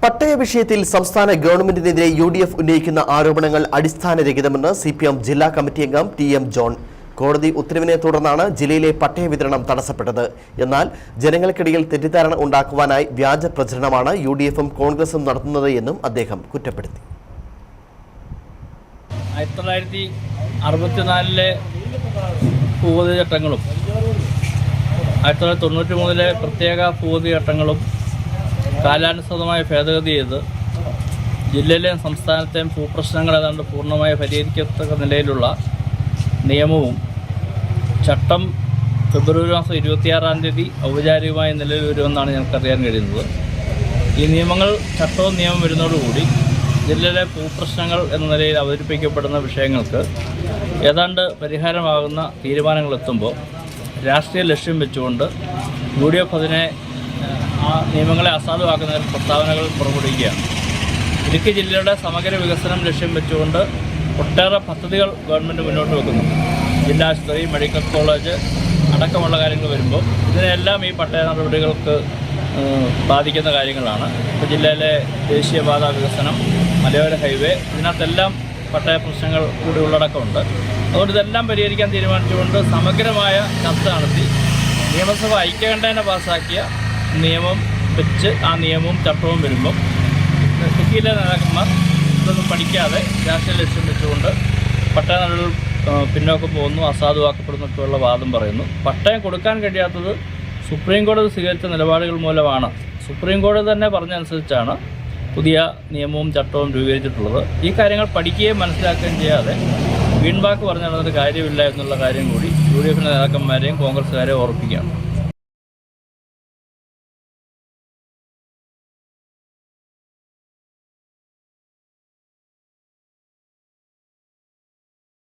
പട്ടയ വിഷയത്തിൽ സംസ്ഥാന ഗവൺമെന്റിനെതിരെ യു.ഡി.എഫ് ഉന്നയിക്കുന്ന ആരോപണങ്ങൾ അടിസ്ഥാനരഹിതമെന്ന് സി.പി.എം ജില്ലാ കമ്മിറ്റി അംഗം ടി.എം. ജോൺ. കോടതി ഉത്തരവിനെ തുടർന്നാണ് ജില്ലയിലെ പട്ടയ വിതരണം തടസ്സപ്പെട്ടത്. എന്നാൽ ജനങ്ങൾക്കിടയിൽ തെറ്റിദ്ധാരണ ഉണ്ടാക്കുവാനായി വ്യാജ പ്രചരണമാണ് യു.ഡി.എഫും കോൺഗ്രസും നടത്തുന്നത് എന്നും അദ്ദേഹം കുറ്റപ്പെടുത്തി. 1964 ഭൂപതി ചട്ടങ്ങളും 1993 പ്രത്യേക ഭൂപതി ചട്ടങ്ങളും കാലാനുസൃതമായി ഭേദഗതി ചെയ്ത് ജില്ലയിലെയും സംസ്ഥാനത്തെയും ഭൂപ്രശ്നങ്ങൾ ഏതാണ്ട് പൂർണ്ണമായി പരിഹരിക്കത്തക്ക നിലയിലുള്ള നിയമവും ചട്ടം ഫെബ്രുവരി മാസം 26-ാം തീയതി ഔപചാരികമായി നിലവിൽ വരുമെന്നാണ് ഞങ്ങൾക്കറിയാൻ കഴിയുന്നത്. ഈ ചട്ടവും നിയമം വരുന്നതോടുകൂടി ജില്ലയിലെ ഭൂപ്രശ്നങ്ങൾ എന്ന നിലയിൽ അവതരിപ്പിക്കപ്പെടുന്ന വിഷയങ്ങൾക്ക് ഏതാണ്ട് പരിഹാരമാകുന്ന തീരുമാനങ്ങളെത്തുമ്പോൾ രാഷ്ട്രീയ ലക്ഷ്യം വെച്ചുകൊണ്ട് യു.ഡി.എഫ് അതിനെ ആ നിയമങ്ങളെ അസാധുവാക്കുന്നതിൽ പ്രസ്താവനകൾ പുറപ്പെടുവിക്കുകയാണ്. ഇടുക്കി ജില്ലയുടെ സമഗ്ര വികസനം ലക്ഷ്യം വെച്ചുകൊണ്ട് ഒട്ടേറെ പദ്ധതികൾ ഗവൺമെൻറ് മുന്നോട്ട് വെക്കുന്നുണ്ട്. ജില്ലാ ആശുപത്രി, മെഡിക്കൽ കോളേജ് അടക്കമുള്ള കാര്യങ്ങൾ വരുമ്പോൾ ഇതിനെല്ലാം ഈ പട്ടയ നടപടികൾക്ക് ബാധിക്കുന്ന കാര്യങ്ങളാണ്. ഇപ്പോൾ ജില്ലയിലെ ദേശീയപാത വികസനം, മലയോര ഹൈവേ, ഇതിനകത്തെല്ലാം പട്ടയ പ്രശ്നങ്ങൾ കൂടി ഉള്ളടക്കമുണ്ട്. അതുകൊണ്ട് ഇതെല്ലാം പരിഹരിക്കാൻ തീരുമാനിച്ചുകൊണ്ട് സമഗ്രമായ ചർച്ച നടത്തി നിയമസഭ ഐക്യകണ്ഠേന പാസ്സാക്കിയ നിയമം വെച്ച് ആ നിയമവും ചട്ടവും വരുമ്പം ഇടുക്കിയിലെ നേതാക്കന്മാർ ഇതൊന്നും പഠിക്കാതെ രാഷ്ട്രീയ ലക്ഷ്യം വെച്ചുകൊണ്ട് പട്ടയ നടപടികൾ പിന്നോക്കം പോകുന്നു, അസാധുവാക്കപ്പെടുന്നൊക്കെയുള്ള വാദം പറയുന്നു. പട്ടയം കൊടുക്കാൻ കഴിയാത്തത് സുപ്രീം കോടതി സ്വീകരിച്ച നിലപാടുകൾ മൂലമാണ്. സുപ്രീം കോടതി തന്നെ പറഞ്ഞനുസരിച്ചാണ് പുതിയ നിയമവും ചട്ടവും രൂപീകരിച്ചിട്ടുള്ളത്. ഈ കാര്യങ്ങൾ പഠിക്കുകയും മനസ്സിലാക്കുകയും ചെയ്യാതെ വീൺവാക്ക് പറഞ്ഞു നടന്നിട്ട് കാര്യമില്ല എന്നുള്ള കാര്യം കൂടി യു.ഡി.എഫിൻ്റെ നേതാക്കന്മാരെയും കോൺഗ്രസ്സുകാരെയും ഓർപ്പിക്കുകയാണ്.